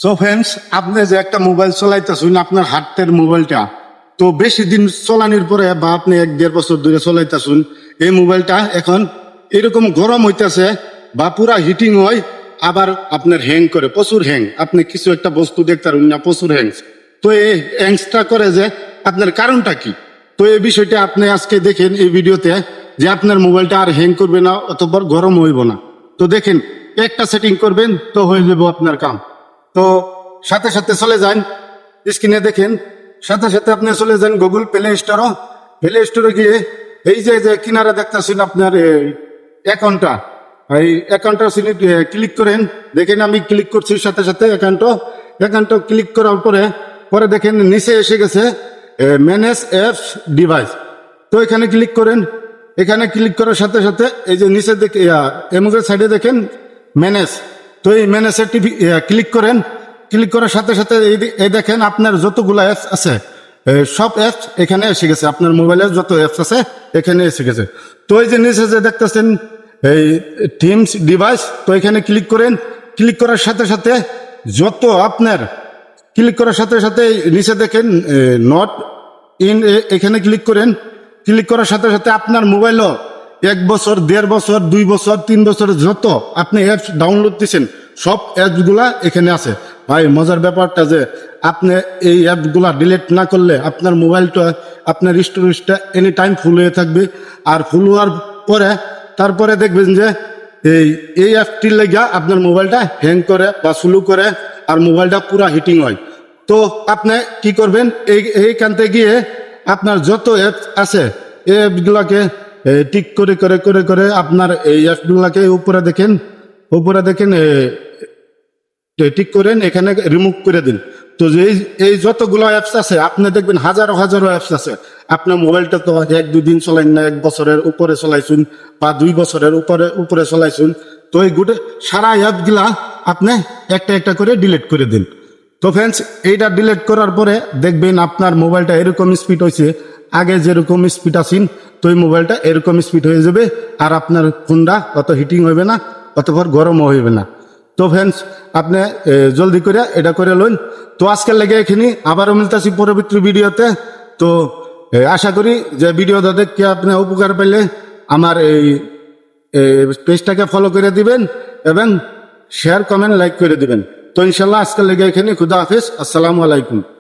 So friends, আপনি যে একটা মোবাইল চলাইতেছেন, আপনার হাতের মোবাইলটা তো বেশি দিন চলানোর পরে বা আপনি 1-1.5 বছর ধরে চলাইতেছেন, এই মোবাইলটা এখন এরকম গরম হইতেছে বা পুরা হিটিং হয়, আবার আপনার হ্যাং করে, প্রচুর হ্যাং। আপনি কিছু একটা বস্তু দেখতে পারবেন না, প্রচুর হ্যাং। তো এই হ্যাংসটা করে যে আপনার কারণটা কি? তো এই বিষয়টা আপনি আজকে দেখেন এই ভিডিওতে, যে আপনার মোবাইলটা আর হ্যাং করবে না অথবা গরম হইব না। তো দেখেন, একটা সেটিং করবেন তো হয়ে যাবে আপনার কাম। তো সাথে সাথে চলে যান স্ক্রিনে, দেখেন সাথে সাথে আপনি চলে যান গুগল প্লে স্টোরে গিয়ে এই যে যে কিনারে দেখতেছেন আপনার অ্যাকাউন্টটা, এই অ্যাকাউন্টটা ক্লিক করেন। দেখেন আমি ক্লিক করছি সাথে সাথে অ্যাকাউন্ট ক্লিক করার পরে পরে দেখেন নিচে এসে গেছে ম্যানেজ অ্যাপস ডিভাইস। তো এখানে ক্লিক করেন। এখানে ক্লিক করার সাথে সাথে এই যে নিচে দেখে এমুকের সাইডে দেখেন ম্যানেজ। তো এই ম্যানেজের টিভি ক্লিক করেন। ক্লিক করার সাথে সাথে এই দেখেন আপনার যতগুলো অ্যাপস আছে সব অ্যাপস এখানে এসে গেছে। আপনার মোবাইলের যত অ্যাপস আছে এখানে এসে গেছে। তো এই যে নিচে যে দেখতেছেন এই টিমস ডিভাইস, তো এখানে ক্লিক করেন। ক্লিক করার সাথে সাথে যত আপনার ক্লিক করার সাথে সাথে নিচে দেখেন নট ইন, এখানে ক্লিক করেন। ক্লিক করার সাথে সাথে আপনার মোবাইলও 1 বছর, 1.5 বছর, 2 বছর, 3 বছর যত আপনি অ্যাপস ডাউনলোড দিচ্ছেন সব অ্যাপসগুলা এখানে আছে। ভাই মজার ব্যাপারটা যে আপনি এই অ্যাপসগুলা ডিলিট না করলে আপনার মোবাইলটা, আপনার স্টোরেজটা এনি টাইম ফুল হয়ে থাকবে। আর ফুল হওয়ার পরে তারপরে দেখবেন যে এই অ্যাপটির লেগা আপনার মোবাইলটা হ্যাং করে বা স্লো করে আর মোবাইলটা পুরা হিটিং হয়। তো আপনি কি করবেন, এইখানতে গিয়ে আপনার যত অ্যাপস আছে এই অ্যাপসগুলাকে টিক করে করে করে করে আপনার এই অ্যাপসগুলাকে উপরে দেখেন টিক করেন, এখানে রিমুভ করে দিন। তো এই যতগুলো অ্যাপস আছে আপনি দেখবেন হাজারো হাজারো অ্যাপস আছে। আপনার মোবাইলটা তো 1-2 দিন চলাইন না, 1 বছরের উপরে চলাইছুন বা 2 বছরের উপরে চলাইছুন। তো এই সারা অ্যাপগুলা আপনি একটা একটা করে ডিলিট করে দিন। তো ফ্রেন্ডস, এইটা ডিলিট করার পরে দেখবেন আপনার মোবাইলটা এরকম স্পিড হয়েছে, আগে যেরকম স্পিড আসেন তো এই মোবাইলটা এরকম স্পিড হয়ে যাবে। আর আপনার ফোনটা অত হিটিং হইবে না, অতপর গরমও হইবে না। তো ফ্রেন্ডস, আপনি জলদি করে এটা করে লইন। তো আজকের লেগে এখানে আবারও মিলতেছি পরবর্তী ভিডিওতে। তো আশা করি যে ভিডিওটা দেখে আপনি উপকার পেলে আমার এই পেজটাকে ফলো করে দিবেন এবং শেয়ার, কমেন্ট, লাইক করে দিবেন। তো ইনশাল্লাহ আজকের লেগে এখানে খুদা হাফেজ, আসসালামু আলাইকুম।